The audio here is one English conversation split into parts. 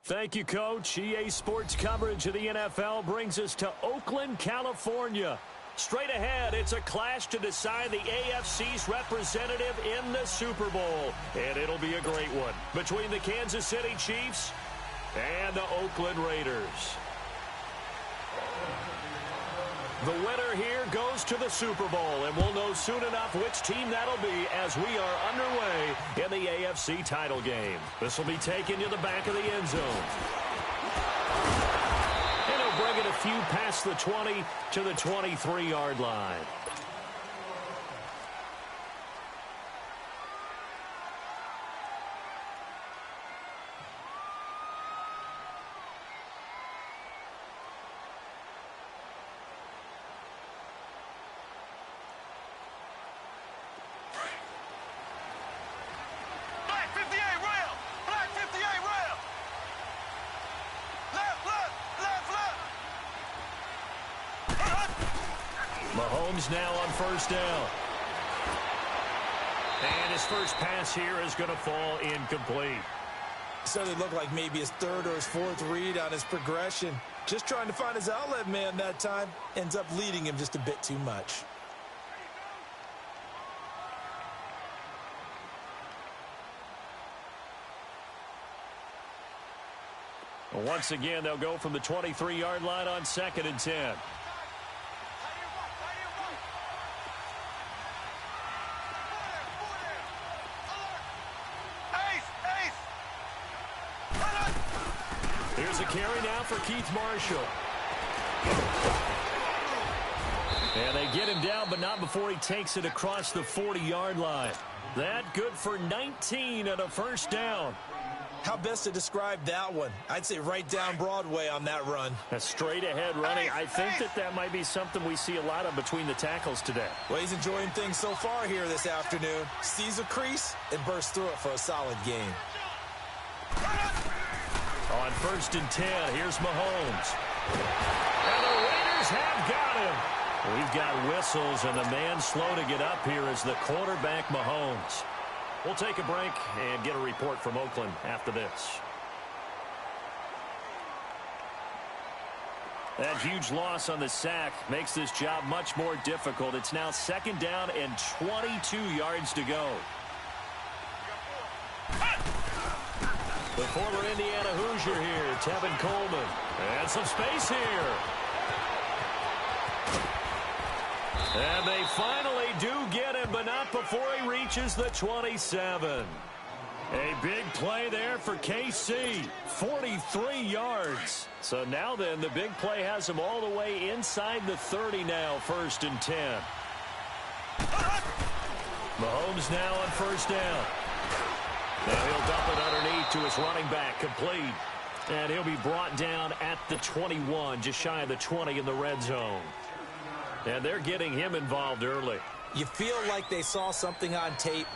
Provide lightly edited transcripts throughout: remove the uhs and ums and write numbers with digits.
Thank you, Coach. EA Sports coverage of the NFL brings us to Oakland, California. Straight ahead, it's a clash to decide the AFC's representative in the Super Bowl. And it'll be a great one between the Kansas City Chiefs and the Oakland Raiders. The winner here goes to the Super Bowl, and we'll know soon enough which team that'll be as we are underway in the AFC title game. This will be taken to the back of the end zone. And he'll bring it a few past the 20 to the 23-yard line. Mahomes now on first down. And his first pass here is going to fall incomplete. So it looked like maybe his third or his fourth read on his progression. Just trying to find his outlet man that time. Ends up leading him just a bit too much. Once again, they'll go from the 23-yard line on 2nd and 10. Here's a carry now for Keith Marshall. And they get him down, but not before he takes it across the 40-yard line. That good for 19 and a first down. How best to describe that one? I'd say right down Broadway on that run. A straight-ahead running. I think that might be something we see a lot of between the tackles today. Well, he's enjoying things so far here this afternoon. Sees a crease and bursts through it for a solid gain. On 1st and 10, here's Mahomes. And the Raiders have got him. We've got whistles, and the man slow to get up here is the quarterback, Mahomes. We'll take a break and get a report from Oakland after this. That huge loss on the sack makes this job much more difficult. It's now 2nd down and 22 yards to go. The former Indiana Hoosier here, Tevin Coleman. And some space here. And they finally do get him, but not before he reaches the 27. A big play there for KC. 43 yards. So now then, the big play has him all the way inside the 30 now, 1st and 10. Mahomes now on 1st down. Now he'll dump it underneath to his running back, complete. And he'll be brought down at the 21, just shy of the 20 in the red zone. And they're getting him involved early. You feel like they saw something on tape,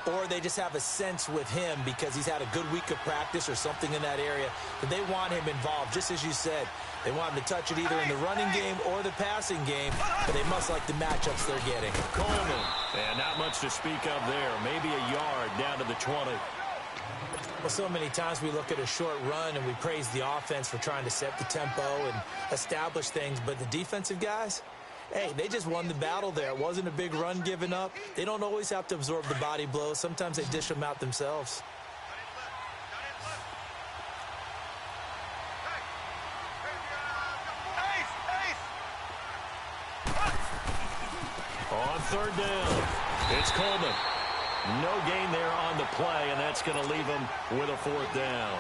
or they just have a sense with him because he's had a good week of practice or something in that area that they want him involved. Just as you said, they want him to touch it either in the running game or the passing game, but they must like the matchups they're getting. Coleman, and not much to speak of there. Maybe a yard down to the 20. Well, so many times we look at a short run and we praise the offense for trying to set the tempo and establish things, but the defensive guys, hey, they just won the battle there. It wasn't a big run given up. They don't always have to absorb the body blows. Sometimes they dish them out themselves. On 3rd down, it's Coleman. No gain there on the play, and that's going to leave him with a 4th down.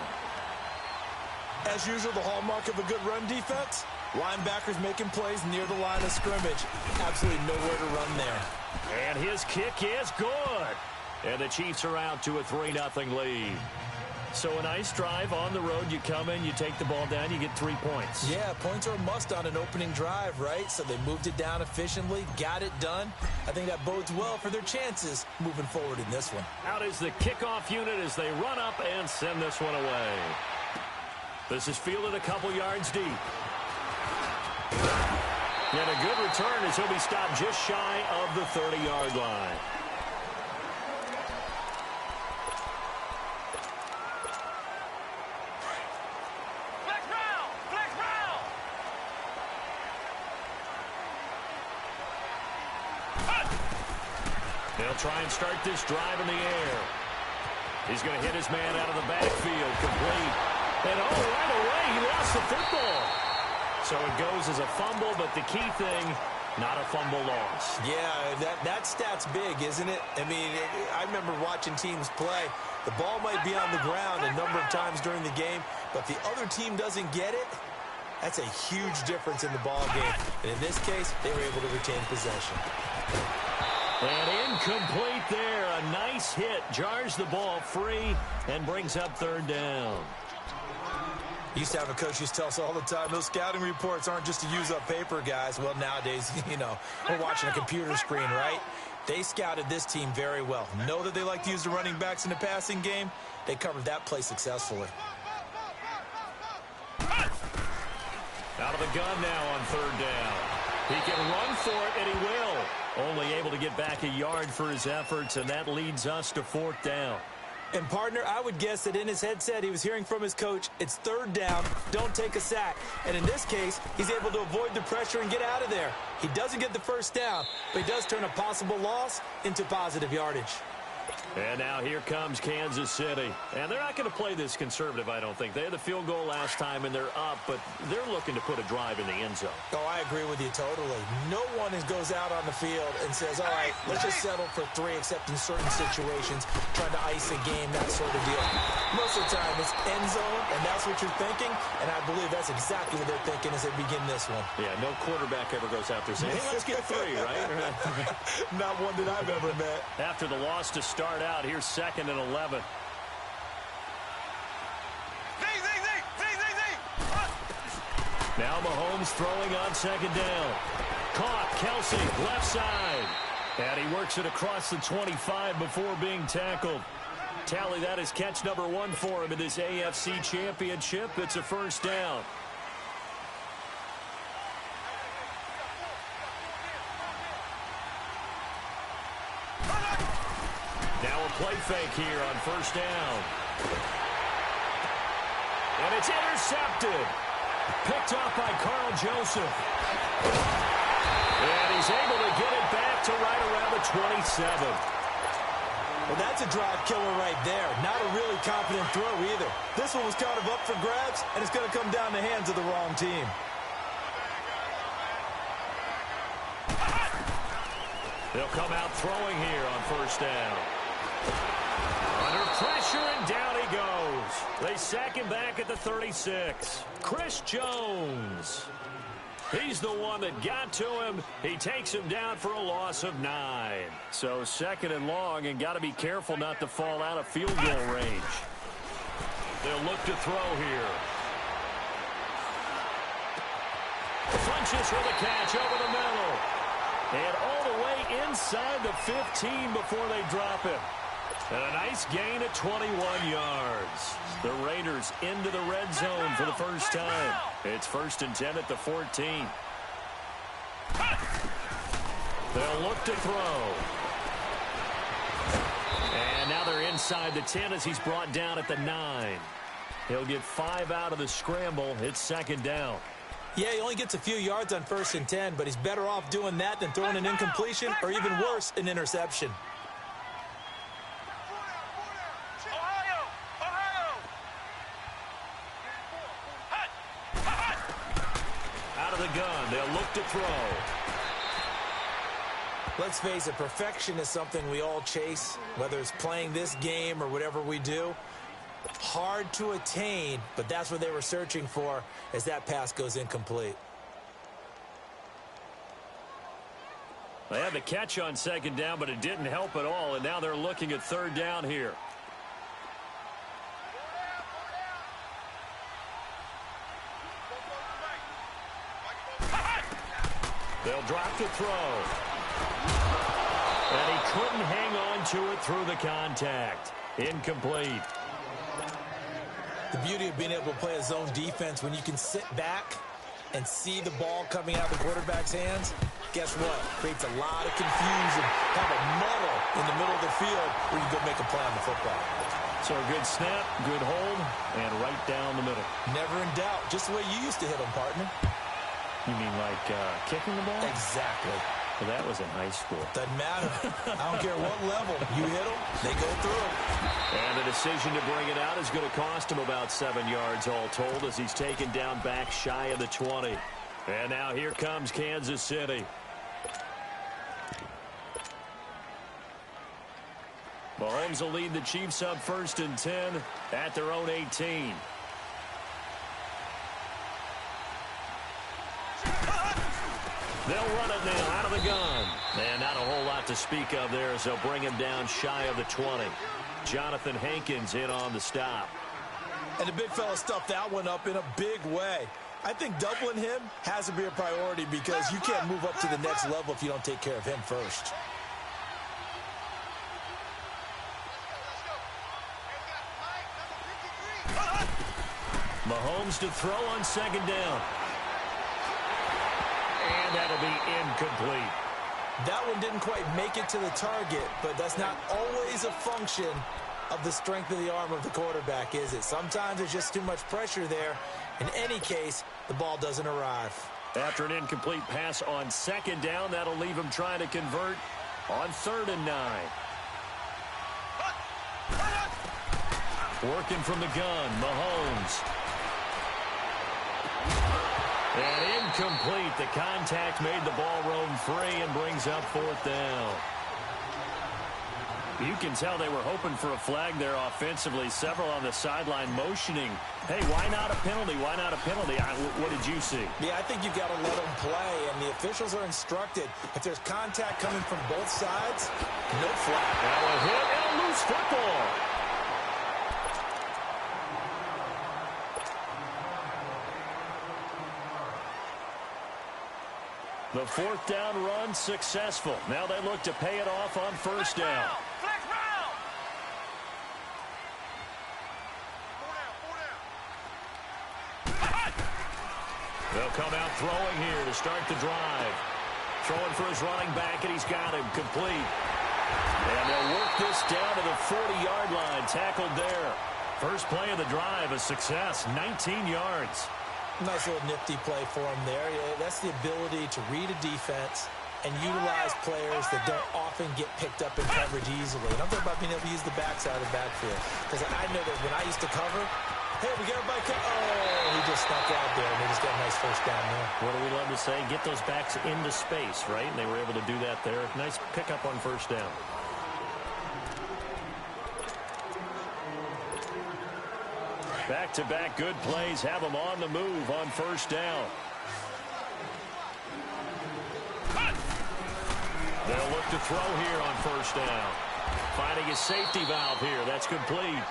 As usual, the hallmark of a good run defense, linebackers making plays near the line of scrimmage. Absolutely nowhere to run there. And his kick is good. And the Chiefs are out to a 3-0 lead. So a nice drive on the road. You come in, you take the ball down, you get 3 points. Yeah, points are a must on an opening drive, right? So they moved it down efficiently, got it done. I think that bodes well for their chances moving forward in this one. Out is the kickoff unit as they run up and send this one away. This is fielded a couple yards deep. And a good return as he'll be stopped just shy of the 30-yard line. They'll try and start this drive in the air. He's going to hit his man out of the backfield, complete. And right away, he lost the football. So it goes as a fumble, but the key thing, not a fumble loss. Yeah, that stat's big, isn't it? I mean, I remember watching teams play. The ball might be on the ground a number of times during the game, but the other team doesn't get it. That's a huge difference in the ball game. And in this case, they were able to retain possession. And incomplete there. A nice hit. Jars the ball free and brings up third down. Used to have a coach used to tell us all the time, those scouting reports aren't just to use up paper, guys. Well, nowadays, we're watching a computer screen, right? They scouted this team very well. Know that they like to use the running backs in the passing game. They covered that play successfully. Out of the gun now on third down. He can run for it, and he will. Only able to get back a yard for his efforts, and that leads us to fourth down. And, partner, I would guess that in his headset he was hearing from his coach, it's third down, don't take a sack. And in this case, he's able to avoid the pressure and get out of there. He doesn't get the first down, but he does turn a possible loss into positive yardage. And now here comes Kansas City. And they're not going to play this conservative, I don't think. They had the field goal last time, and they're up, but they're looking to put a drive in the end zone. Oh, I agree with you totally. No one goes out on the field and says, all right, let's just settle for 3, except in certain situations, trying to ice a game, that sort of deal. Most of the time, it's end zone, and that's what you're thinking, and I believe that's exactly what they're thinking as they begin this one. Yeah, no quarterback ever goes out there saying, hey, let's get 3, right? Not one that I've ever met. After the loss to start out, here's 2nd and 11. Now Mahomes throwing on 2nd down. Caught, Kelsey, left side. And he works it across the 25 before being tackled. Tally, that is catch number 1 for him in this AFC Championship. It's a first down. Now a play fake here on first down. And it's intercepted. Picked off by Carl Joseph. And he's able to get it back to right around the 27. Well, that's a drive killer right there. Not a really confident throw either. This one was kind of up for grabs, and it's going to come down the hands of the wrong team. They'll come out throwing here on first down. Under pressure, and down he goes. They sack him back at the 36. Chris Jones. He's the one that got to him. He takes him down for a loss of 9. So 2nd and long, and got to be careful not to fall out of field goal range. They'll look to throw here. Funches with a catch over the middle. And all the way inside the 15 before they drop it. And a nice gain of 21 yards. The Raiders into the red zone for the first time. It's 1st and 10 at the 14. They'll look to throw. And now they're inside the 10 as he's brought down at the 9. He'll get 5 out of the scramble. It's 2nd down. Yeah, he only gets a few yards on 1st and 10, but he's better off doing that than throwing an incompletion or even worse, an interception. Out of the gun, they'll look to throw. Let's face it, perfection is something we all chase, whether it's playing this game or whatever we do. Hard to attain, but that's what they were searching for as that pass goes incomplete. They had the catch on 2nd down, but it didn't help at all, and now they're looking at 3rd down here. They'll drop the throw. And he couldn't hang on to it through the contact. Incomplete. The beauty of being able to play a zone defense when you can sit back and see the ball coming out of the quarterback's hands, guess what? Creates a lot of confusion. Have a muddle in the middle of the field where you go make a play on the football. So a good snap, good hold, and right down the middle. Never in doubt. Just the way you used to hit them, partner. You mean like kicking the ball? Exactly. Well, that was in high school. Doesn't matter. I don't care what level. You hit them, they go through. And the decision to bring it out is going to cost him about 7 yards all told as he's taken down back shy of the 20. And now here comes Kansas City. Mahomes will lead the Chiefs up 1st and 10 at their own 18. They'll run it now out of the gun. And not a whole lot to speak of there as they'll bring him down shy of the 20. Jonathan Hankins in on the stop. And the big fella stuffed that one up in a big way. I think doubling him has to be a priority because you can't move up to the next level if you don't take care of him first. Mahomes to throw on 2nd down. And that'll be incomplete. That one didn't quite make it to the target, but that's not always a function of the strength of the arm of the quarterback, is it? Sometimes there's just too much pressure there. In any case, the ball doesn't arrive. After an incomplete pass on 2nd down, that'll leave him trying to convert on 3rd and 9. Working from the gun, Mahomes. And incomplete. The contact made the ball roam free and brings up 4th down. You can tell they were hoping for a flag there offensively. Several on the sideline motioning. Hey, why not a penalty? Why not a penalty? What did you see? Yeah, I think you've got to let them play, and the officials are instructed. If there's contact coming from both sides, no flag. Now a hit and a loose football. The 4th down run successful. Now they look to pay it off on 1st down. They'll come out throwing here to start the drive. Throwing for his running back, and he's got him complete. And they'll work this down to the 40-yard line. Tackled there. First play of the drive, a success, 19 yards. Nice little nifty play for him there. Yeah, that's the ability to read a defense and utilize players that don't often get picked up in coverage easily. And I'm talking about being able to use the backside of the backfield. Because I know that when I used to cover, hey, we got everybody cover. Oh, he just snuck out there, and they just got a nice 1st down there. What do we love to say? Get those backs into space, right? And they were able to do that there. Nice pickup on 1st down. Back-to-back good plays have them on the move on 1st down. They'll look to throw here on 1st down. Finding a safety valve here. That's complete.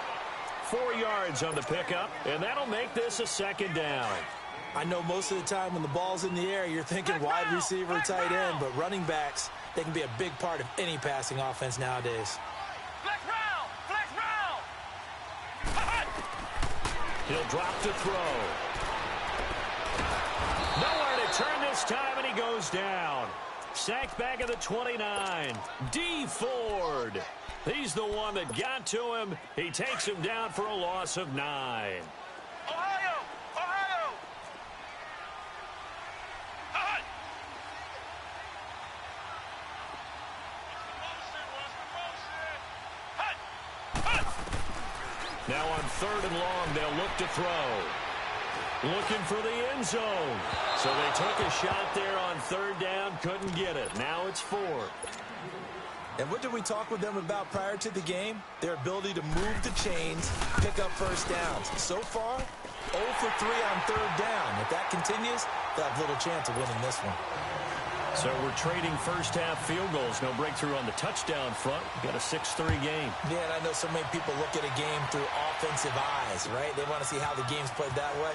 4 yards on the pickup, and that'll make this a 2nd down. I know most of the time when the ball's in the air, you're thinking wide receiver, tight end, but running backs, they can be a big part of any passing offense nowadays. He'll drop to throw. Nowhere to turn this time, and he goes down. Sacked back at the 29. D. Ford. He's the one that got to him. He takes him down for a loss of 9. Ohio! Ohio! Now on 3rd and long, they'll look to throw. Looking for the end zone. So they took a shot there on 3rd down, couldn't get it. Now it's 4. And what did we talk with them about prior to the game? Their ability to move the chains, pick up 1st downs. So far, 0 for 3 on 3rd down. If that continues, they'll have little chance of winning this one. So we're trading 1st half field goals. No breakthrough on the touchdown front. We've got a 6-3 game. Yeah, and I know so many people look at a game through offensive eyes, right? They want to see how the game's played that way.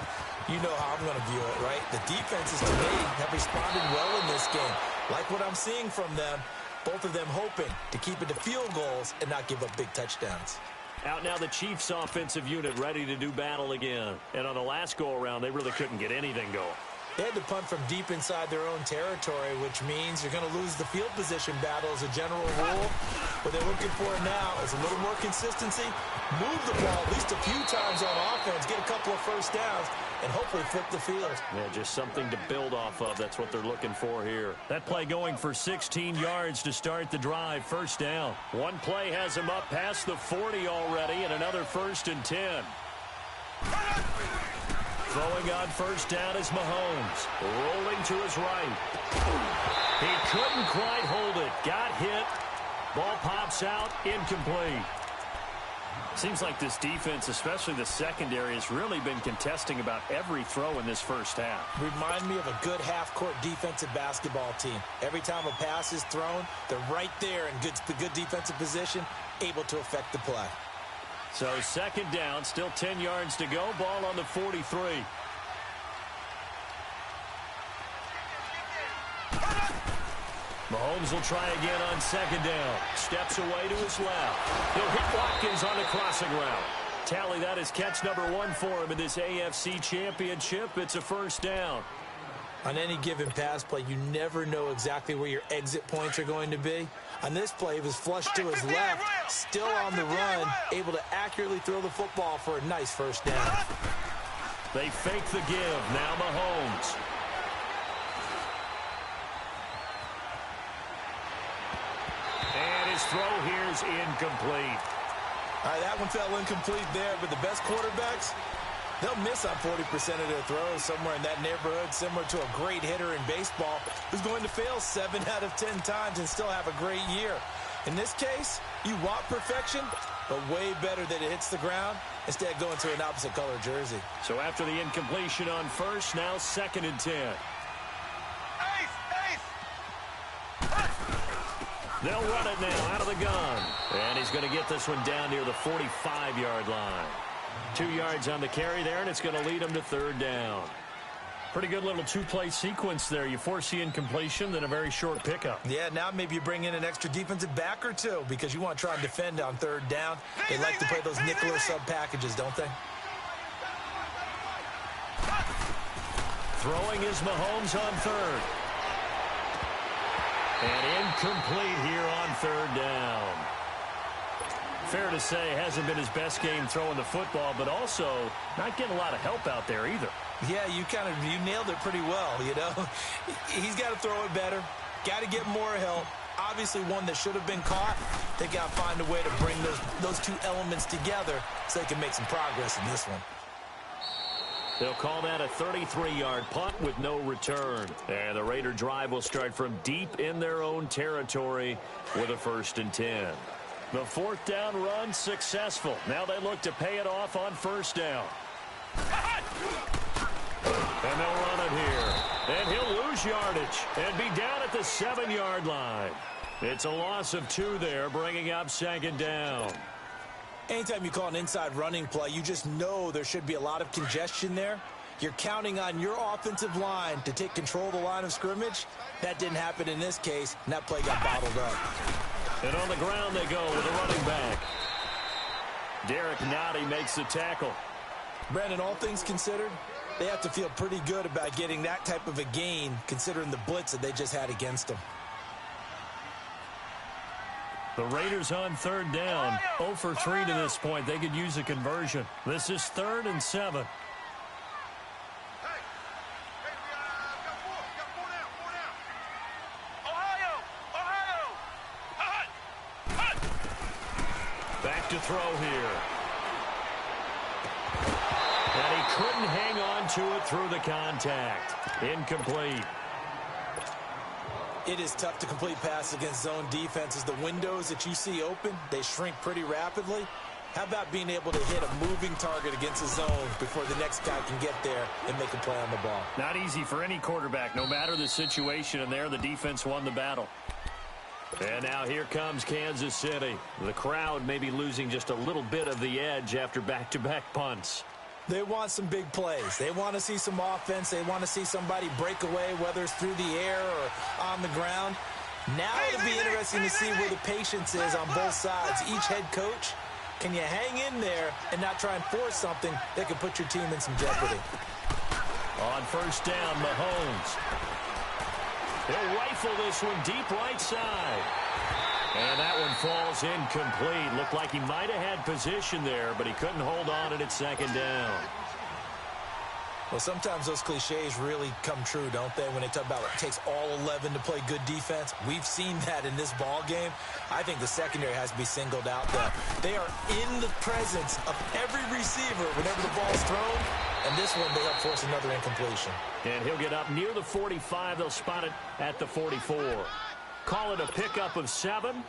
You know how I'm going to view it, right? The defenses today have responded well in this game. Like what I'm seeing from them, both of them hoping to keep it to field goals and not give up big touchdowns. Out now the Chiefs offensive unit ready to do battle again. And on the last go-around, they really couldn't get anything going. They had to punt from deep inside their own territory, which means you're going to lose the field position battle as a general rule. What they're looking for now is a little more consistency, move the ball at least a few times on offense, get a couple of first downs, and hopefully flip the field. Yeah, just something to build off of. That's what they're looking for here. That play going for 16 yards to start the drive. First down. One play has him up past the 40 already, and another 1st and 10. Throwing on first down is Mahomes. Rolling to his right. He couldn't quite hold it. Got hit. Ball pops out. Incomplete. Seems like this defense, especially the secondary, has really been contesting about every throw in this first half. Remind me of a good half-court defensive basketball team. Every time a pass is thrown, they're right there in good defensive position, able to affect the play. So second down, still 10 yards to go. Ball on the 43. Mahomes will try again on second down. Steps away to his left. He'll hit Watkins on the crossing route. Tally, that is catch number 1 for him in this AFC Championship. It's a first down. On any given pass play, you never know exactly where your exit points are going to be. On this play, he was flushed to his left, still on the run, able to accurately throw the football for a nice first down. They fake the give. Now Mahomes. And his throw here is incomplete. All right, that one fell incomplete there, but the best quarterbacks, they'll miss on 40% of their throws, somewhere in that neighborhood, similar to a great hitter in baseball who's going to fail 7 out of 10 times and still have a great year. In this case, you want perfection, but way better that it hits the ground instead of going to an opposite color jersey. So after the incompletion on first, now 2nd and 10. They'll run it now out of the gun. And he's going to get this one down near the 45-yard line. 2 yards on the carry there, and it's going to lead him to 3rd down. Pretty good little 2-play sequence there. You force the incompletion, then a very short pickup. Yeah, now maybe you bring in an extra defensive back or two because you want to try and defend on 3rd down. They like to play those nickel or sub packages, don't they? Throwing is Mahomes on 3rd. And incomplete here on 3rd down. Fair to say, hasn't been his best game throwing the football, but also not getting a lot of help out there either. Yeah, you nailed it pretty well, you know. He's got to throw it better, got to get more help. Obviously one that should have been caught. They got to find a way to bring those two elements together so they can make some progress in this one. They'll call that a 33-yard punt with no return. And the Raider drive will start from deep in their own territory with a 1st and 10. The 4th down run successful. Now they look to pay it off on 1st down. And they'll run it here. And he'll lose yardage and be down at the 7-yard line. It's a loss of 2 there, bringing up 2nd down. Anytime you call an inside running play, you just know there should be a lot of congestion there. You're counting on your offensive line to take control of the line of scrimmage. That didn't happen in this case, and that play got bottled up. And on the ground they go with a running back. Derek Nottie makes the tackle. Brandon, all things considered, they have to feel pretty good about getting that type of a gain, considering the blitz that they just had against them. The Raiders on 3rd down. 0 for 3 to this point. They could use a conversion. This is 3rd and 7. Back to throw here. And he couldn't hang on to it through the contact. Incomplete. It is tough to complete passes against zone defenses. The windows that you see open, they shrink pretty rapidly. How about being able to hit a moving target against a zone before the next guy can get there and make a play on the ball? Not easy for any quarterback, no matter the situation, and there the defense won the battle. And now here comes Kansas City. The crowd may be losing just a little bit of the edge after back-to-back punts. They want some big plays. They want to see some offense. They want to see somebody break away, whether it's through the air or on the ground. Now it'll be interesting to see where the patience is on both sides. Each head coach, can you hang in there and not try and force something that could put your team in some jeopardy? On first down, Mahomes. He'll rifle this one deep right side. And that one falls incomplete. Looked like he might have had position there, but he couldn't hold on at second down. Well, sometimes those cliches really come true, don't they, when they talk about it takes all 11 to play good defense. We've seen that in this ball game. I think the secondary has to be singled out, though. They are in the presence of every receiver whenever the ball's thrown, and this one they help force another incompletion. And he'll get up near the 45. They'll spot it at the 44. Call it a pickup of 7,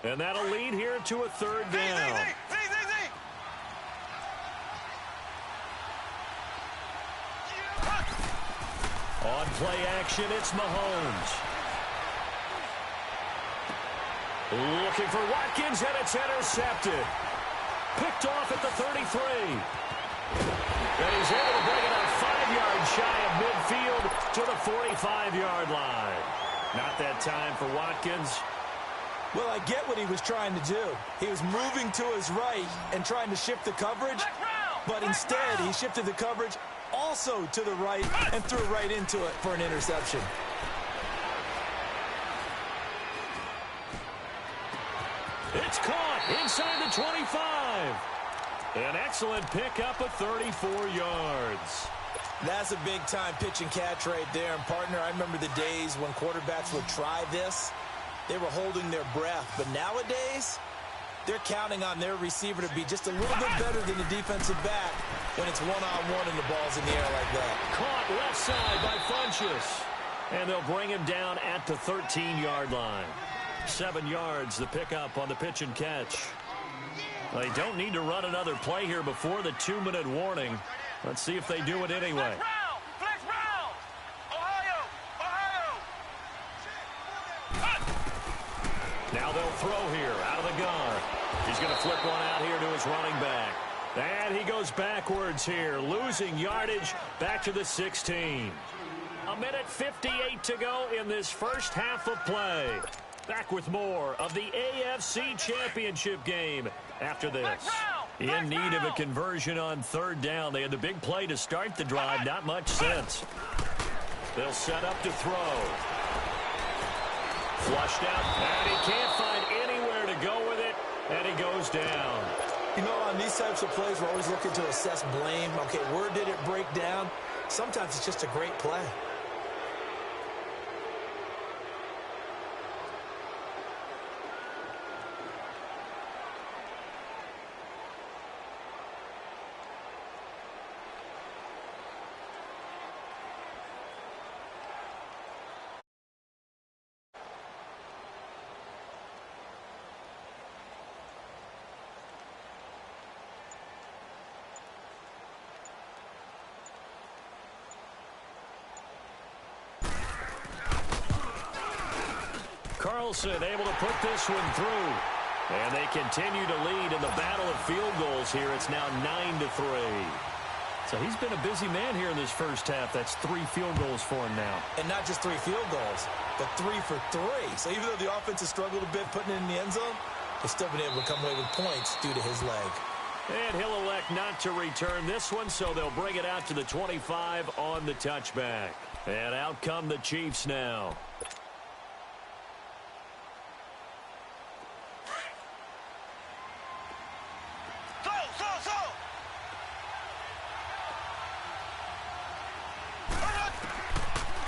and that'll lead here to a third down. On play action, it's Mahomes. Looking for Watkins, and it's intercepted. Picked off at the 33. And he's able to bring it up 5 yards shy of midfield to the 45-yard line. Not that time for Watkins. Well, I get what he was trying to do. He was moving to his right and trying to shift the coverage, but instead he shifted the coverage also to the right and threw right into it for an interception. It's caught inside the 25. An excellent pickup of 34 yards. That's a big-time pitch and catch right there. And, partner, I remember the days when quarterbacks would try this. They were holding their breath. But nowadays, they're counting on their receiver to be just a little bit better than the defensive back when it's one-on-one and the ball's in the air like that. Caught left side by Funchess. And they'll bring him down at the 13-yard line. 7 yards, the pickup on the pitch and catch. They don't need to run another play here before the 2-minute warning. Let's see if they do it anyway. Flex round. Ohio. Now they'll throw here out of the gun. He's going to flip one out here to his running back. And he goes backwards here, losing yardage back to the 16. 1:58 to go in this first half of play. Back with more of the AFC Championship game after this. In need of a conversion on third down. They had the big play to start the drive. Not much sense. They'll set up to throw. Flushed out, and he can't find anywhere to go with it, and he goes down. You know, on these types of plays, we're always looking to assess blame. Okay, where did it break down? Sometimes it's just a great play. Carlson able to put this one through. And they continue to lead in the battle of field goals here. It's now 9-3. So he's been a busy man here in this first half. That's 3 field goals for him now. And not just 3 field goals, but 3 for 3. So even though the offense has struggled a bit putting it in the end zone, they've still been able to come away with points due to his leg. And he'll elect not to return this one, so they'll bring it out to the 25 on the touchback. And out come the Chiefs now.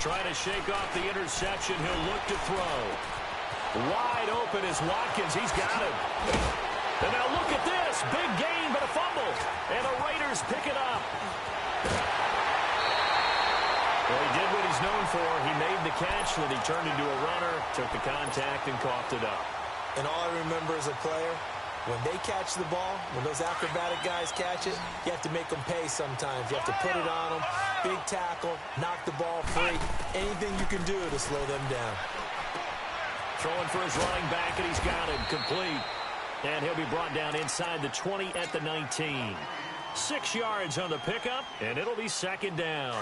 Trying to shake off the interception. He'll look to throw. Wide open is Watkins. He's got him. And now look at this. Big gain, but a fumble. And the Raiders pick it up. Well, he did what he's known for. He made the catch, then he turned into a runner, took the contact, and coughed it up. And all I remember as a player, when they catch the ball, when those acrobatic guys catch it, you have to make them pay sometimes. You have to put it on them. Big tackle, knock the ball free. Anything you can do to slow them down. Throwing for his running back, and he's got it complete. And he'll be brought down inside the 20 at the 19. 6 yards on the pickup, and it'll be second down.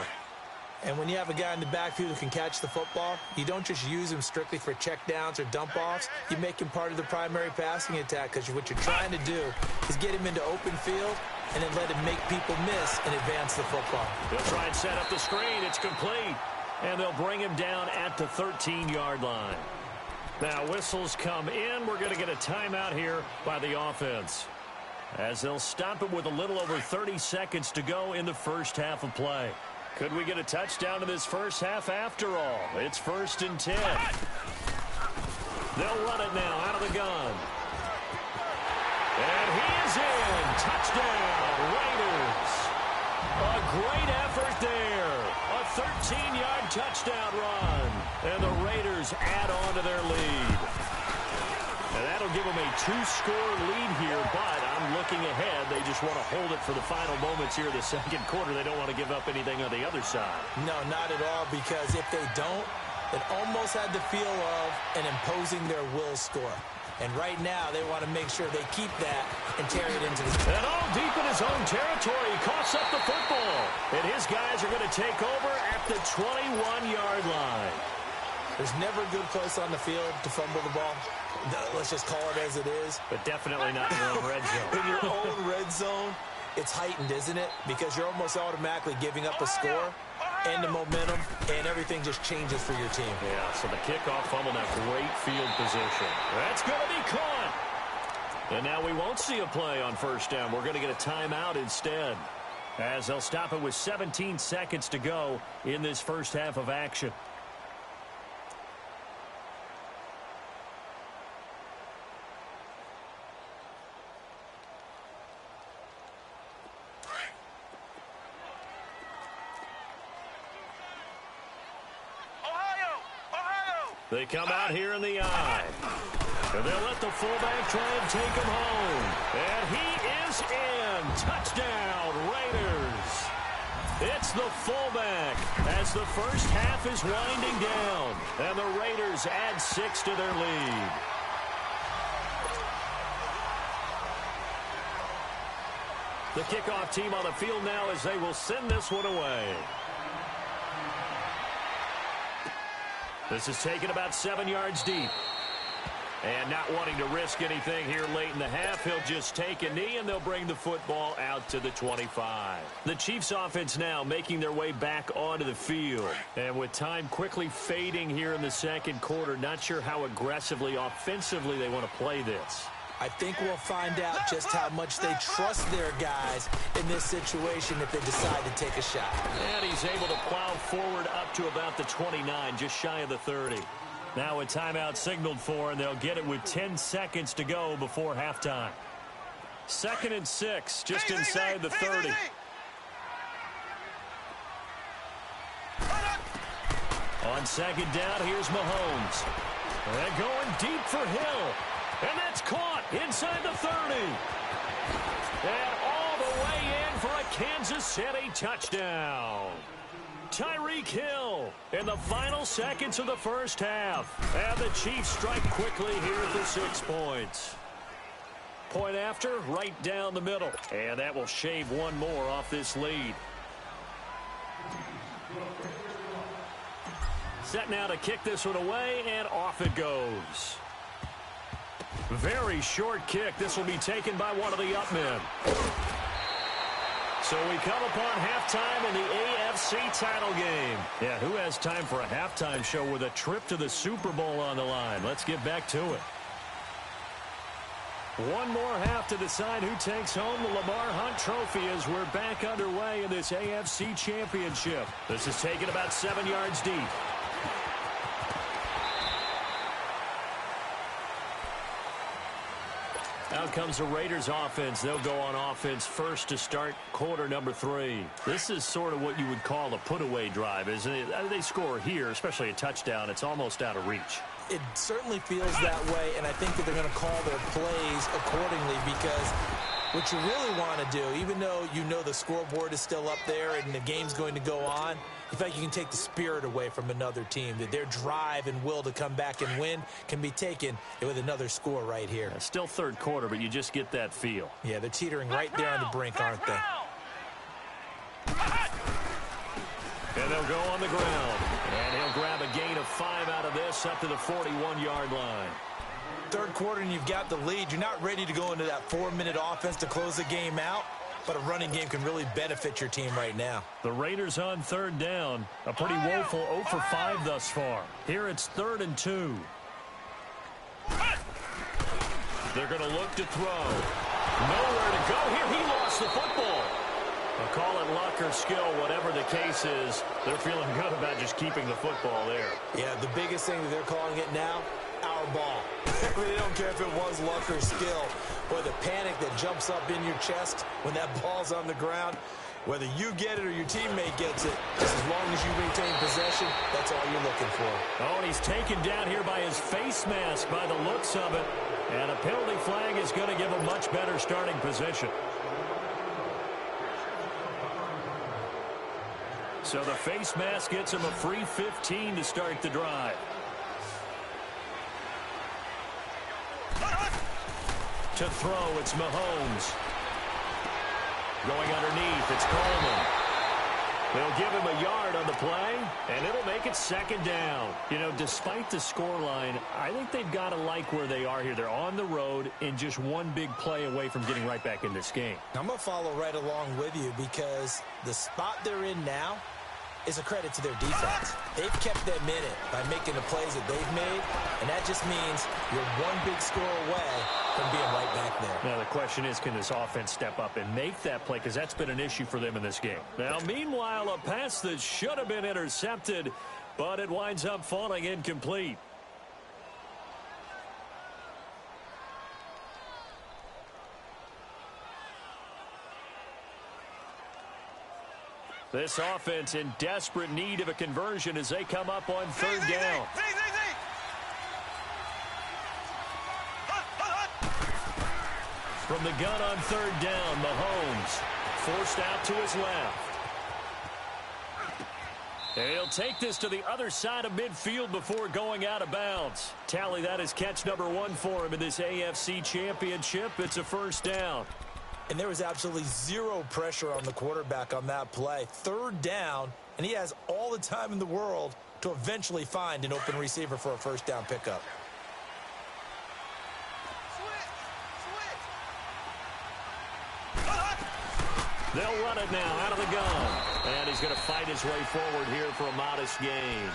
And when you have a guy in the backfield who can catch the football, you don't just use him strictly for checkdowns or dump-offs. You make him part of the primary passing attack because what you're trying to do is get him into open field and then let him make people miss and advance the football. They'll try and set up the screen. It's complete. And they'll bring him down at the 13-yard line. Now, whistles come in. We're going to get a timeout here by the offense, as they'll stop it with a little over 30 seconds to go in the first half of play. Could we get a touchdown in this first half after all? It's 1st and 10. They'll run it now out of the gun. And he is in. Touchdown, Raiders. A great effort there. A 13-yard touchdown run. And the Raiders add on to their lead. And that'll give them a 2-score lead here, but I'm looking ahead. They just want to hold it for the final moments here in the second quarter. They don't want to give up anything on the other side. No, not at all, because if they don't, it almost had the feel of an imposing their will score. And right now, they want to make sure they keep that and carry it into the... And all deep in his own territory, he coughs up the football. And his guys are going to take over at the 21-yard line. There's never a good place on the field to fumble the ball. Let's just call it as it is. But definitely not in your own red zone. In your own red zone, it's heightened, isn't it? Because you're almost automatically giving up a score and the momentum, and everything just changes for your team. Yeah, so the kickoff fumble, now great field position. That's going to be caught. And now we won't see a play on first down. We're going to get a timeout instead, as they'll stop it with 17 seconds to go in this first half of action. They come out here in the I. And they'll let the fullback try and take him home. And he is in. Touchdown, Raiders. It's the fullback as the first half is winding down. And the Raiders add 6 to their lead. The kickoff team on the field now as they will send this one away. This is taken about 7 yards deep. And not wanting to risk anything here late in the half, he'll just take a knee, and they'll bring the football out to the 25. The Chiefs offense now making their way back onto the field. And with time quickly fading here in the second quarter, not sure how aggressively, offensively they want to play this. I think we'll find out just how much they trust their guys in this situation if they decide to take a shot. And he's able to plow forward up to about the 29, just shy of the 30. Now a timeout signaled for, and they'll get it with 10 seconds to go before halftime. 2nd and 6, just inside the 30. On second down, here's Mahomes. And going deep for Hill. And that's caught inside the 30. And all the way in for a Kansas City touchdown. Tyreek Hill in the final seconds of the first half. And the Chiefs strike quickly here for 6 points. Point after, right down the middle. And that will shave one more off this lead. Set now to kick this one away, and off it goes. Very short kick. This will be taken by one of the up men. So we come upon halftime in the AFC title game. Yeah, who has time for a halftime show with a trip to the Super Bowl on the line? Let's get back to it. One more half to decide who takes home the Lamar Hunt Trophy as we're back underway in this AFC Championship. This is taken about 7 yards deep. Out comes the Raiders offense. They'll go on offense first to start quarter number 3. This is sort of what you would call a put-away drive, isn't it? They score here, especially a touchdown. It's almost out of reach. It certainly feels that way, and I think that they're going to call their plays accordingly, because what you really want to do, even though you know the scoreboard is still up there and the game's going to go on, in fact, you can take the spirit away from another team, that their drive and will to come back and win can be taken with another score right here. It's still third quarter, but you just get that feel. Yeah, they're teetering right there on the brink, aren't they? And they'll go on the ground. And he'll grab a gain of 5 out of this up to the 41-yard line. Third quarter and you've got the lead. You're not ready to go into that 4-minute offense to close the game out, but a running game can really benefit your team right now. The Raiders on third down. A pretty woeful 0 for 5 thus far. Here it's 3rd and 2. They're going to look to throw. Nowhere to go here. He lost the football. I'll call it luck or skill, whatever the case is. They're feeling good about just keeping the football there. Yeah, the biggest thing that they're calling it now, our ball. They don't care if it was luck or skill, or the panic that jumps up in your chest when that ball's on the ground. Whether you get it or your teammate gets it, just as long as you maintain possession, that's all you're looking for. Oh, and he's taken down here by his face mask by the looks of it. And a penalty flag is going to give a much better starting position. So the face mask gets him a free 15 to start the drive. To throw, it's Mahomes. Going underneath, it's Coleman. They'll give him a yard on the play, and it'll make it 2nd down. You know, despite the scoreline, I think they've got to like where they are here. They're on the road and just one big play away from getting right back in this game. I'm going to follow right along with you because the spot they're in now is a credit to their defense. They've kept them in it by making the plays that they've made, and that just means you're one big score away from being right back there. Now, the question is, can this offense step up and make that play? Because that's been an issue for them in this game. Now, meanwhile, a pass that should have been intercepted, but it winds up falling incomplete. This offense in desperate need of a conversion as they come up on 3rd down. From the gun on 3rd down, Mahomes forced out to his left. And he'll take this to the other side of midfield before going out of bounds. Tally, that is catch number 1 for him in this AFC Championship. It's a 1st down. And there was absolutely zero pressure on the quarterback on that play. 3rd down, and he has all the time in the world to eventually find an open receiver for a 1st down pickup. They'll run it now out of the gun. And he's going to fight his way forward here for a modest gain.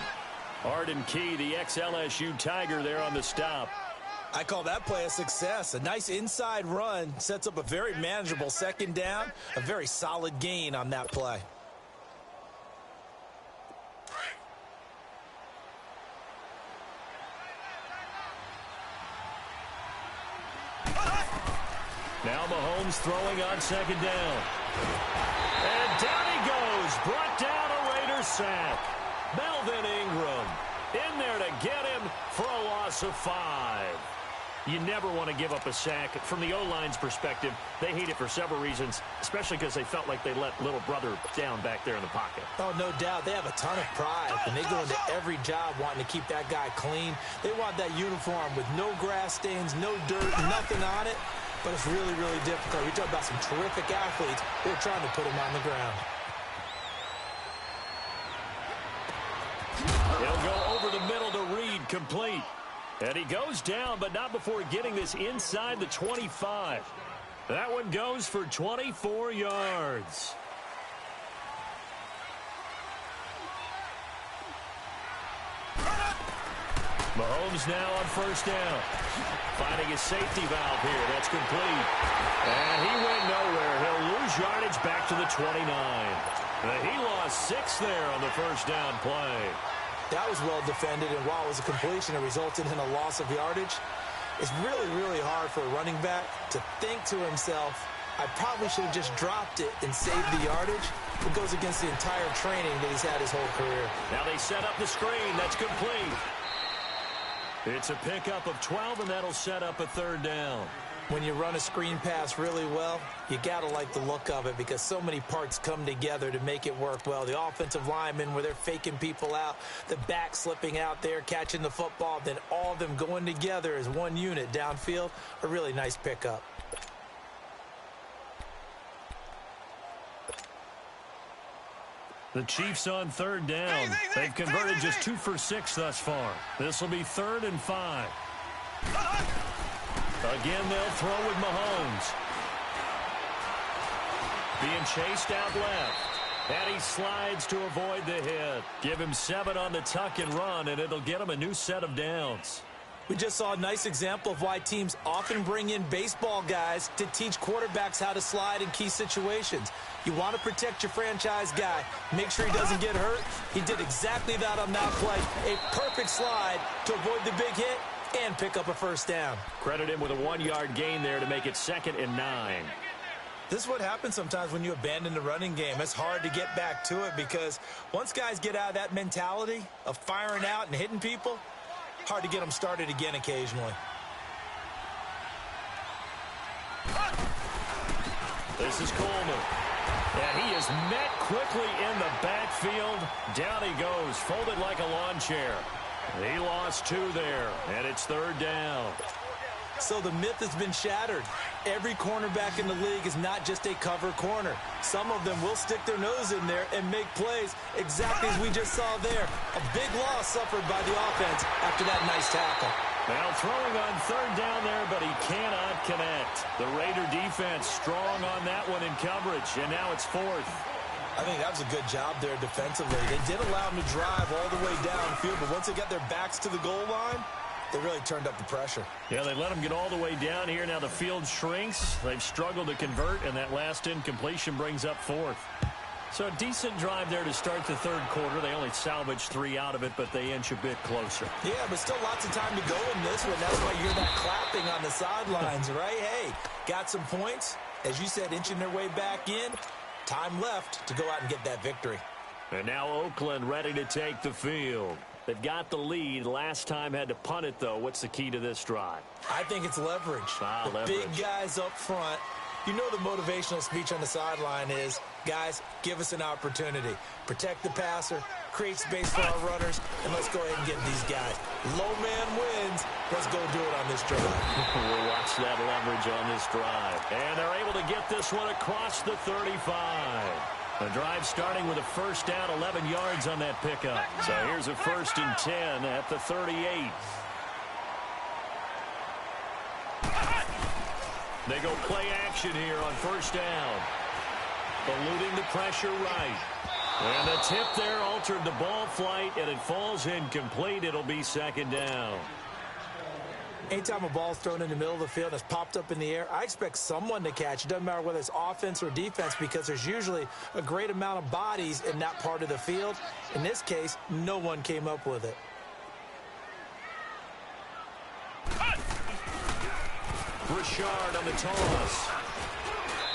Arden Key, the ex-LSU Tiger, there on the stop. I call that play a success. A nice inside run sets up a very manageable 2nd down. A very solid gain on that play. Now Mahomes throwing on 2nd down. And down he goes. Brought down a Raiders sack. Melvin Ingram in there to get him for a loss of 5. You never want to give up a sack. From the O-line's perspective, they hate it for several reasons, especially because they felt like they let little brother down back there in the pocket. Oh, no doubt. They have a ton of pride, and they go into every job wanting to keep that guy clean. They want that uniform with no grass stains, no dirt, nothing on it. But it's really, really difficult. You're talking about some terrific athletes who are trying to put him on the ground. He'll go over the middle to Reed, complete. And he goes down, but not before getting this inside the 25. That one goes for 24 yards. Mahomes now on 1st down. Finding his safety valve here. That's complete. And he went nowhere. He'll lose yardage back to the 29. He lost 6 there on the 1st down play. That was well defended, and while it was a completion, it resulted in a loss of yardage. It's really, really hard for a running back to think to himself, I probably should have just dropped it and saved the yardage. It goes against the entire training that he's had his whole career. Now they set up the screen. That's complete. It's a pickup of 12, and that'll set up a 3rd down. When you run a screen pass really well, you got to like the look of it because so many parts come together to make it work well. The offensive linemen, where they're faking people out, the back slipping out there, catching the football, then all of them going together as one unit downfield, a really nice pickup. The Chiefs on third down. They've converted just 2 for 6 thus far. This will be 3rd and 5. Again, they'll throw with Mahomes. Being chased out left. And he slides to avoid the hit. Give him 7 on the tuck and run, and it'll get him a new set of downs. We just saw a nice example of why teams often bring in baseball guys to teach quarterbacks how to slide in key situations. You want to protect your franchise guy. Make sure he doesn't get hurt. He did exactly that on that play. A perfect slide to avoid the big hit and pick up a first down. Credit him with a 1-yard gain there to make it 2nd and 9. This is what happens sometimes when you abandon the running game. It's hard to get back to it because once guys get out of that mentality of firing out and hitting people, hard to get them started again occasionally. This is Coleman. And he is met quickly in the backfield. Down he goes, folded like a lawn chair. He lost 2 there, and it's 3rd down. So the myth has been shattered. Every cornerback in the league is not just a cover corner. Some of them will stick their nose in there and make plays exactly as we just saw there. A big loss suffered by the offense after that nice tackle. Now throwing on 3rd down there, but he cannot connect. The Raider defense strong on that one in coverage, and now it's 4th. I think that was a good job there defensively. They did allow them to drive all the way downfield, but once they got their backs to the goal line, they really turned up the pressure. Yeah, they let them get all the way down here. Now the field shrinks. They've struggled to convert, and that last incompletion brings up 4th. So a decent drive there to start the 3rd quarter. They only salvaged 3 out of it, but they inch a bit closer. Yeah, but still lots of time to go in this one. That's why you're that clapping on the sidelines, right? Hey, got some points. As you said, inching their way back in. Time left to go out and get that victory. And now Oakland ready to take the field. They've got the lead. Last time had to punt it, though. What's the key to this drive? I think it's leverage. Big guys up front. You know the motivational speech on the sideline is, guys, give us an opportunity. Protect the passer, create space for our runners, and let's go ahead and get these guys. Low man wins. Let's go do it on this drive. We'll watch that leverage on this drive. And they're able to get this one across the 35. The drive starting with a first down, 11 yards on that pickup. So here's a 1st and 10 at the 38. They go play action here on 1st down. Eluding the pressure right. And the tip there altered the ball flight, and it falls incomplete. It'll be 2nd down. Anytime a ball's thrown in the middle of the field and it's popped up in the air, I expect someone to catch. It doesn't matter whether it's offense or defense because there's usually a great amount of bodies in that part of the field. In this case, no one came up with it. Richard on the toss.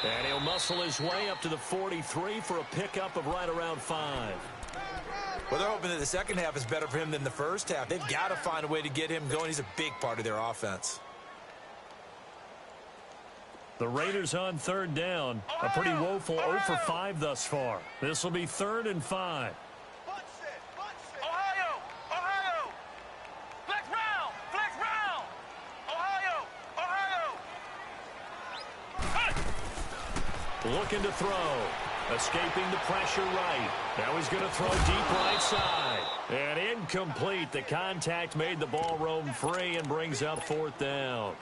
And he'll muscle his way up to the 43 for a pickup of right around 5. Well, they're hoping that the second half is better for him than the first half. They've got to find a way to get him going. He's a big part of their offense. The Raiders on 3rd down. A pretty woeful 0 for 5 thus far. This will be 3rd and 5. Ohio! Flex round! Ohio! Looking to throw. Escaping the pressure right. Now he's going to throw deep right side. And incomplete. The contact made the ball roam free and brings up 4th down.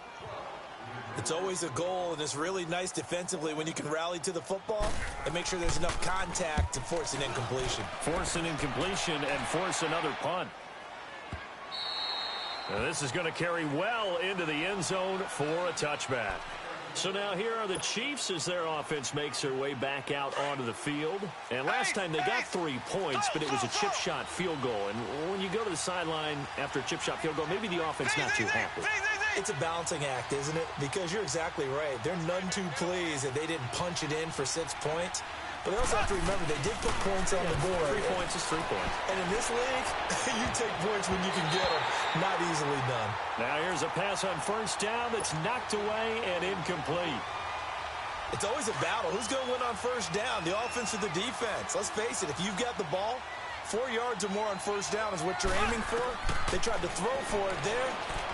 It's always a goal, and it's really nice defensively when you can rally to the football and make sure there's enough contact to force an incompletion. Force an incompletion and force another punt. Now this is going to carry well into the end zone for a touchback. So now here are the Chiefs as their offense makes their way back out onto the field. And last time they got 3 points, but it was a chip shot field goal. And when you go to the sideline after a chip shot field goal, maybe the offense not too happy. It's a balancing act, isn't it? Because you're exactly right. They're none too pleased that they didn't punch it in for 6 points. But they also have to remember they did put points on the board. 3 points is 3 points. And in this league, you take points when you can get them. Not easily done. Now here's a pass on 1st down that's knocked away and incomplete. It's always a battle. Who's going to win on 1st down, the offense or the defense? Let's face it, if you've got the ball, 4 yards or more on 1st down is what you're aiming for. They tried to throw for it there.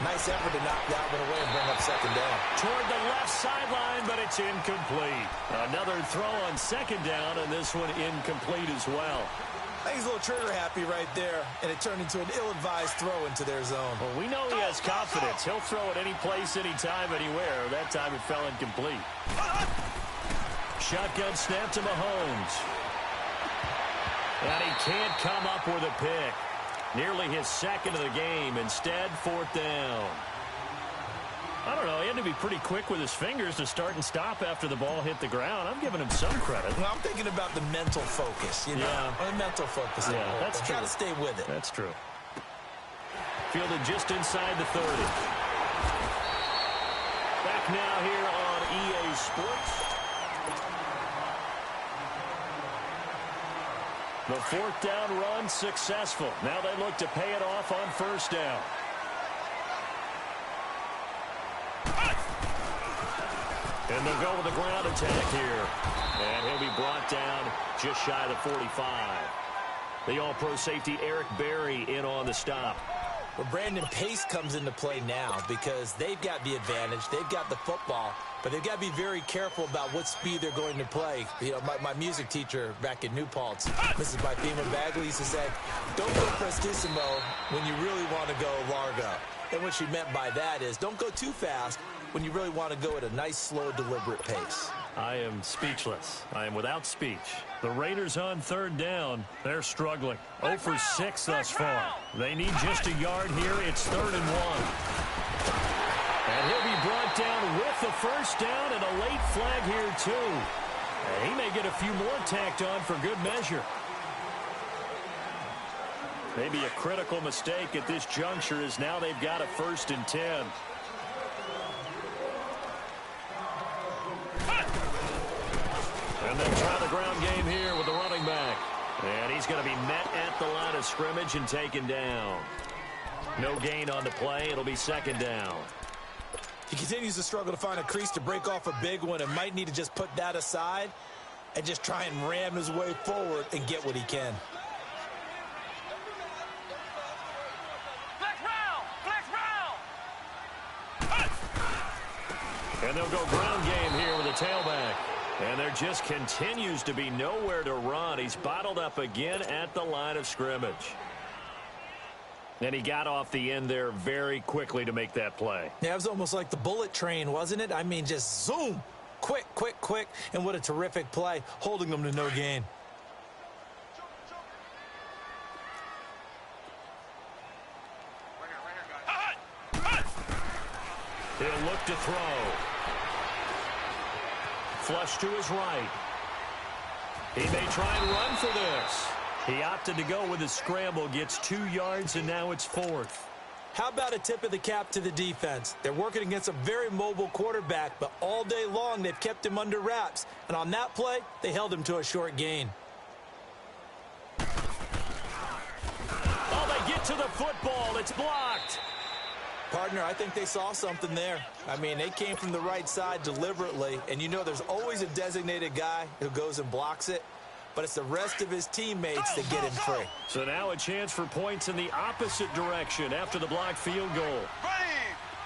Nice effort to knock that one away and bring up 2nd down. Toward the left sideline, but it's incomplete. Another throw on second down, and this one incomplete as well. I think he's a little trigger happy right there, and it turned into an ill-advised throw into their zone. Well, we know he has confidence. He'll throw it any place, anytime, anywhere. That time it fell incomplete. Shotgun snap to Mahomes. And he can't come up with a pick. Nearly his second of the game. Instead, fourth down. I don't know. He had to be pretty quick with his fingers to start and stop after the ball hit the ground. I'm giving him some credit. Well, I'm thinking about the mental focus, you know. Yeah. The mental focus. Yeah, that's true. Got to stay with it. That's true. Fielded just inside the 30. Back now here on EA Sports. The fourth down run successful. Now they look to pay it off on first down. And they'll go with the ground attack here. And he'll be brought down just shy of the 45. The all-pro safety Eric Berry in on the stop. Well, Brandon, pace comes into play now because they've got the advantage. They've got the football, but they've got to be very careful about what speed they're going to play. You know, my music teacher back in New Paltz, Mrs. Bythema Bagley, used to say, don't go prestissimo when you really want to go largo. And what she meant by that is don't go too fast when you really want to go at a nice, slow, deliberate pace. I am speechless. I am without speech. The Raiders on third down. They're struggling. 0 for 6 thus far. They need just a yard here. It's 3rd and 1. And he'll be brought down with the first down and a late flag here, too. And he may get a few more tacked on for good measure. Maybe a critical mistake at this juncture is now they've got a 1st and 10. And they'll try the ground game here with the running back. And he's going to be met at the line of scrimmage and taken down. No gain on the play. It'll be 2nd down. He continues to struggle to find a crease to break off a big one and might need to just put that aside and just try and ram his way forward and get what he can. And they'll go ground game here with a tailback. And there just continues to be nowhere to run. He's bottled up again at the line of scrimmage. And he got off the end there very quickly to make that play. Yeah, it was almost like the bullet train, wasn't it? I mean, just zoom. Quick, quick, quick. And what a terrific play, holding them to no gain. He'll look to throw. Flush to his right. He may try and run for this. He opted to go with a scramble, gets 2 yards, and now it's 4th. How about a tip of the cap to the defense? They're working against a very mobile quarterback, but all day long they've kept him under wraps. And on that play, they held him to a short gain. Oh, they get to the football. It's blocked. Partner, I think they saw something there. I mean, they came from the right side deliberately, and you know there's always a designated guy who goes and blocks it, but it's the rest of his teammates that get him free. So now a chance for points in the opposite direction after the blocked field goal.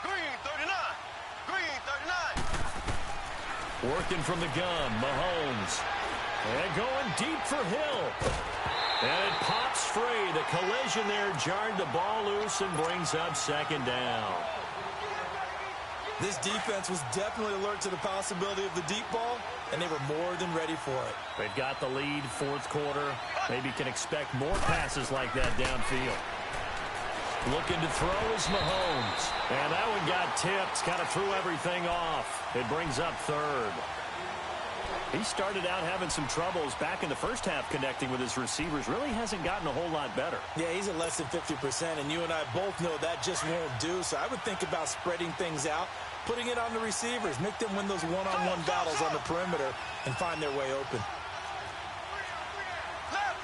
Green 39. Green 39. Working from the gun, Mahomes. And going deep for Hill. And it pops free. The collision there jarred the ball loose and brings up 2nd down. This defense was definitely alert to the possibility of the deep ball, and they were more than ready for it. They've got the lead, 4th quarter. Maybe can expect more passes like that downfield. Looking to throw is Mahomes. And that one got tipped, kind of threw everything off. It brings up 3rd. He started out having some troubles back in the first half connecting with his receivers. Really hasn't gotten a whole lot better. Yeah, he's at less than 50%, and you and I both know that just won't do. So I would think about spreading things out, putting it on the receivers, make them win those one-on-one battles on the perimeter and find their way open. Left.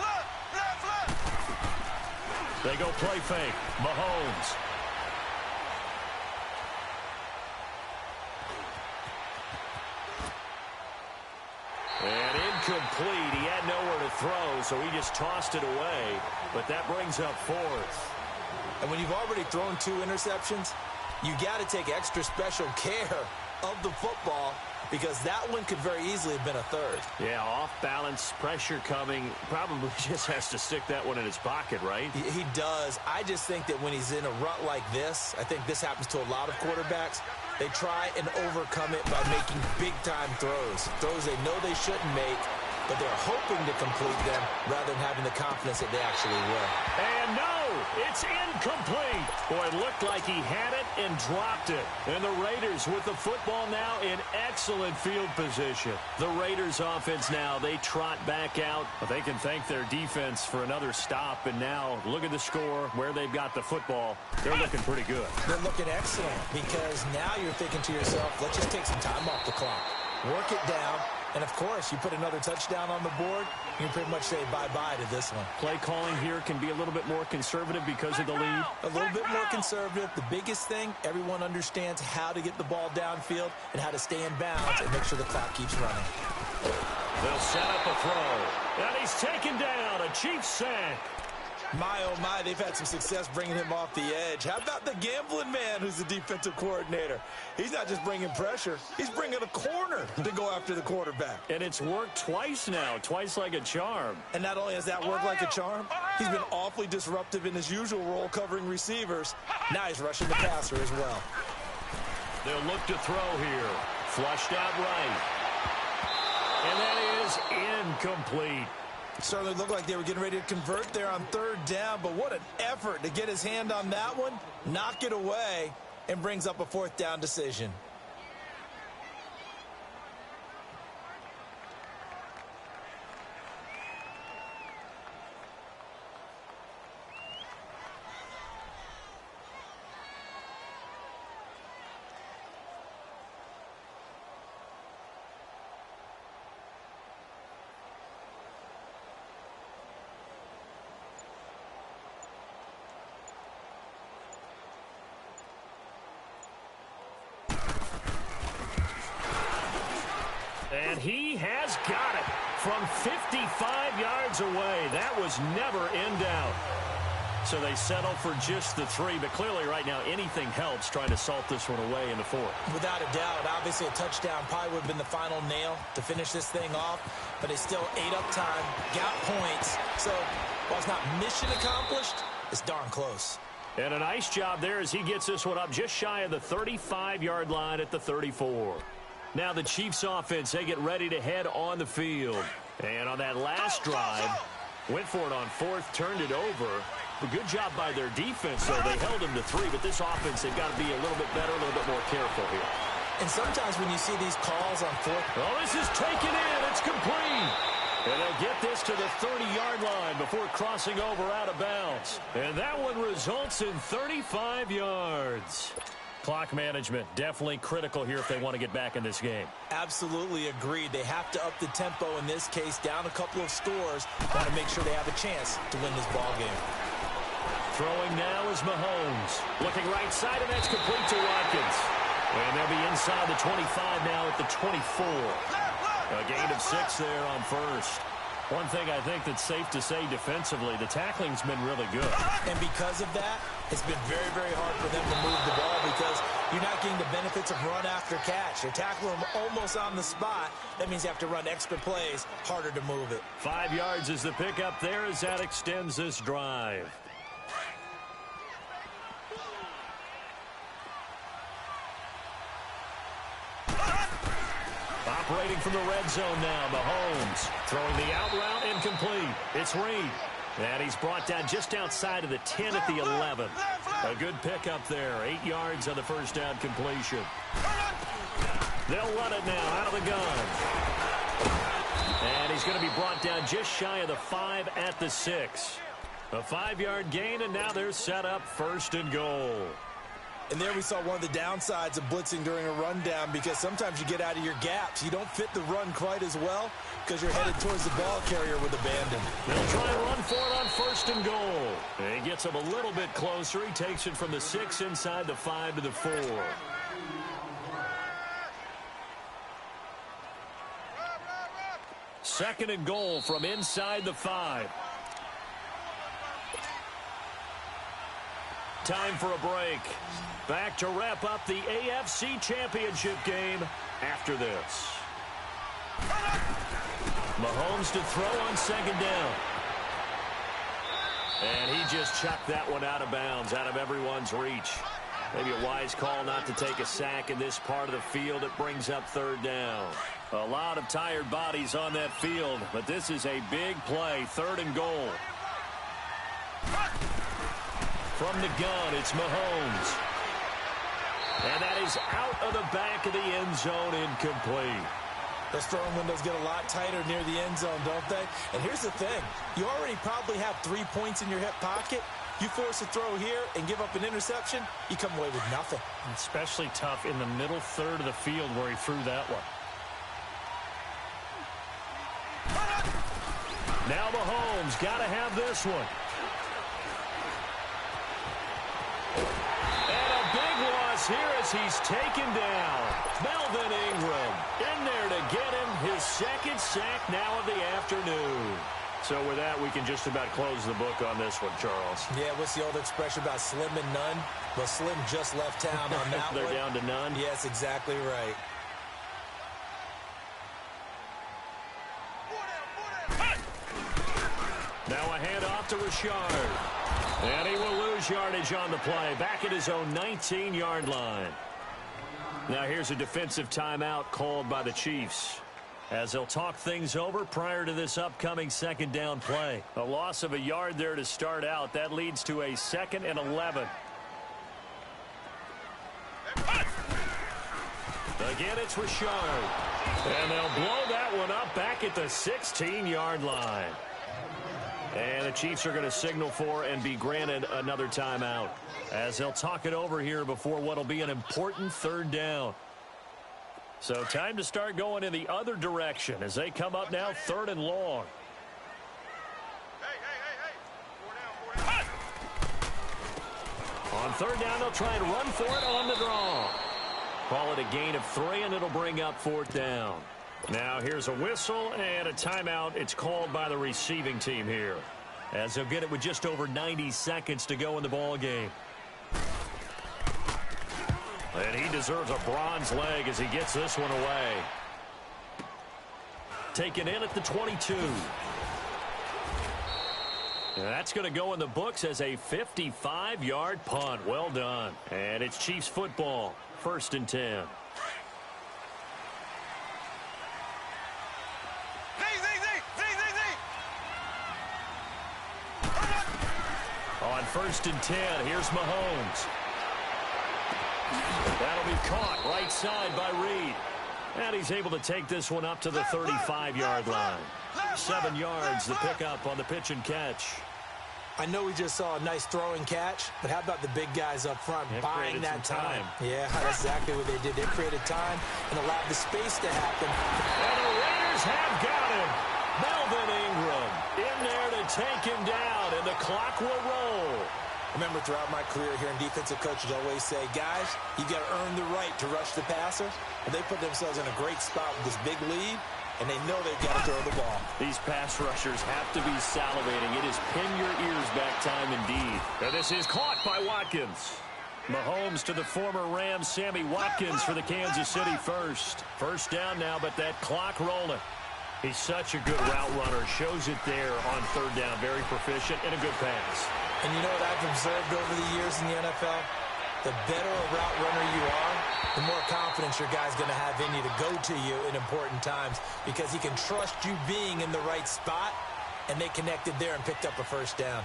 They go play fake. Mahomes. And incomplete. He had nowhere to throw, so he just tossed it away. But that brings up 4th. And when you've already thrown 2 interceptions, you got to take extra special care of the football because that one could very easily have been a third. Yeah, off balance, pressure coming. Probably just has to stick that one in his pocket, right? He does. I just think that when he's in a rut like this, I think this happens to a lot of quarterbacks, they try and overcome it by making big-time throws. Throws they know they shouldn't make, but they're hoping to complete them rather than having the confidence that they actually will. And no, it's incomplete. Boy, it looked like he had it and dropped it. And the Raiders with the football now in excellent field position. The Raiders offense now, they trot back out. But they can thank their defense for another stop. And now look at the score, where they've got the football. They're looking pretty good. They're looking excellent because now you're thinking to yourself, let's just take some time off the clock. Work it down. And, of course, you put another touchdown on the board, you can pretty much say bye-bye to this one. Play calling here can be a little bit more conservative because of the lead. A little bit more conservative. The biggest thing, everyone understands how to get the ball downfield and how to stay in bounds and make sure the clock keeps running. They'll set up a throw. And he's taken down. A Chiefs sack. My, oh, my, they've had some success bringing him off the edge. How about the gambling man who's the defensive coordinator? He's not just bringing pressure. He's bringing a corner to go after the quarterback. And it's worked twice now, twice like a charm. And not only has that worked like a charm, he's been awfully disruptive in his usual role covering receivers. Now he's rushing the passer as well. They'll look to throw here. Flushed out right. And that is incomplete. It certainly looked like they were getting ready to convert there on third down, but what an effort to get his hand on that one, knock it away, and brings up a fourth down decision. And he has got it from 55 yards away. That was never in doubt. So they settle for just the 3, but clearly right now anything helps trying to salt this one away in the 4th. Without a doubt, obviously a touchdown probably would have been the final nail to finish this thing off, but it's still ate up time, got points. So while it's not mission accomplished, it's darn close. And a nice job there as he gets this one up just shy of the 35-yard line at the 34. Now the Chiefs offense, they get ready to head on the field. And on that last drive, went for it on 4th, turned it over. A good job by their defense, though. They held him to 3, but this offense, they've got to be a little bit better, a little bit more careful here. And sometimes when you see these calls on 4th. Oh, this is taken in. It's complete. And they'll get this to the 30-yard line before crossing over out of bounds. And that one results in 35 yards. Clock management definitely critical here if they want to get back in this game. Absolutely agreed. They have to up the tempo in this case, down a couple of scores. Want to make sure they have a chance to win this ball game. Throwing now is Mahomes. Looking right side, and that's complete to Watkins. And they'll be inside the 25 now at the 24. A gain of 6 there on first. One thing I think that's safe to say defensively, the tackling's been really good. And because of that, it's been very, very hard for them to move the ball because you're not getting the benefits of run after catch. You're tackling them almost on the spot. That means you have to run extra plays, harder to move it. 5 yards is the pickup there as that extends this drive. Operating from the red zone now, Mahomes throwing the out route incomplete. It's Reed. And he's brought down just outside of the 10 at the 11. A good pickup there. 8 yards on the first down completion. They'll run it now out of the gun. And he's going to be brought down just shy of the 5 at the 6. A 5-yard gain, and now they're set up 1st and goal. And there we saw one of the downsides of blitzing during a rundown because sometimes you get out of your gaps. You don't fit the run quite as well because you're headed towards the ball carrier with abandon. They'll try and run for it on 1st and goal. And he gets him a little bit closer. He takes it from the 6 inside the 5 to the 4. Second and goal from inside the 5. time for a break. Back to wrap up the AFC Championship game after this. Mahomes to throw on second down. And he just chucked that one out of bounds, out of everyone's reach. Maybe a wise call not to take a sack in this part of the field. It brings up third down. A lot of tired bodies on that field, but this is a big play, third and goal. From the gun, it's Mahomes. And that is out of the back of the end zone, incomplete. Those throwing windows get a lot tighter near the end zone, don't they? And here's the thing. You already probably have 3 points in your hip pocket. You force a throw here and give up an interception, you come away with nothing. Especially tough in the middle third of the field where he threw that one. Now Mahomes got to have this one. And a big loss here as he's taken down. Melvin Ingram in there to get him his second sack now of the afternoon. So with that, we can just about close the book on this one, Charles. Yeah, what's the old expression about slim and none? Well, Slim just left town on that They're one. down to none? Yes, exactly right. Now a handoff to Richard. And he will lose yardage on the play. Back at his own 19-yard line. Now here's a defensive timeout called by the Chiefs, as they'll talk things over prior to this upcoming second down play. A loss of a yard there to start out. That leads to a 2nd and 11. Again, it's Richard. And they'll blow that one up back at the 16-yard line. And the Chiefs are going to signal for and be granted another timeout, as they'll talk it over here before what will be an important third down. So time to start going in the other direction as they come up now, 3rd and long. On 3rd down, they'll try and run for it on the draw. Call it a gain of 3, and it'll bring up 4th down. Now here's a whistle and a timeout. It's called by the receiving team here, as they'll get it with just over 90 seconds to go in the ball game. And he deserves a bronze leg as he gets this one away. Taken in at the 22. And that's going to go in the books as a 55-yard punt. Well done. And it's Chiefs football, 1st and 10. On 1st and 10, here's Mahomes. That'll be caught right side by Reed. And he's able to take this one up to the 35-yard line. 7 yards, the pickup on the pitch and catch. I know we just saw a nice throwing catch, but how about the big guys up front buying that time? Yeah, that's exactly what they did. They created time and allowed the space to happen. And the Raiders have got him. Melvin Ingram in there to take him down, and the clock will roll. Remember, throughout my career here in defensive coaches always say, guys, you got to earn the right to rush the passer. And they put themselves in a great spot with this big lead, and they know they've got to throw the ball. These pass rushers have to be salivating. It is pin your ears back time indeed. And this is caught by Watkins. Mahomes to the former Rams, Sammy Watkins for the Kansas City first. 1st down now, but that clock rolling. He's such a good route runner. Shows it there on 3rd down. Very proficient and a good pass. And you know what I've observed over the years in the NFL? The better a route runner you are, the more confidence your guy's going to have in you to go to you in important times, because he can trust you being in the right spot, and they connected there and picked up a 1st down.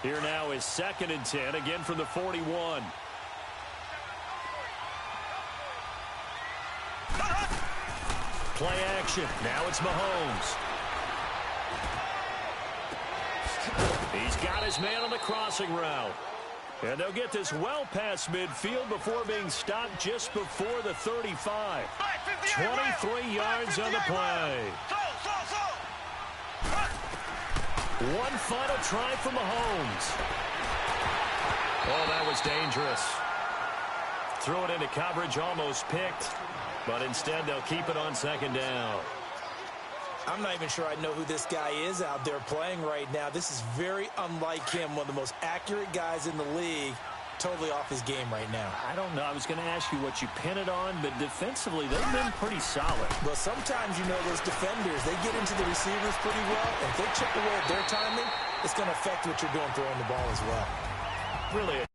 Here now is 2nd and 10, again from the 41. Play action. Now it's Mahomes. He's got his man on the crossing route. And they'll get this well past midfield before being stopped just before the 35. 23 yards on the play. One final try for Mahomes. Oh, that was dangerous. Threw it into coverage, almost picked. But instead, they'll keep it on 2nd down. I'm not even sure I know who this guy is out there playing right now. This is very unlike him, one of the most accurate guys in the league. Totally off his game right now. I don't know. I was going to ask you what you pin it on, but defensively, they've been pretty solid. Well, sometimes, you know, those defenders, they get into the receivers pretty well. And if they chip away at their timing, it's going to affect what you're doing throwing the ball as well. Really a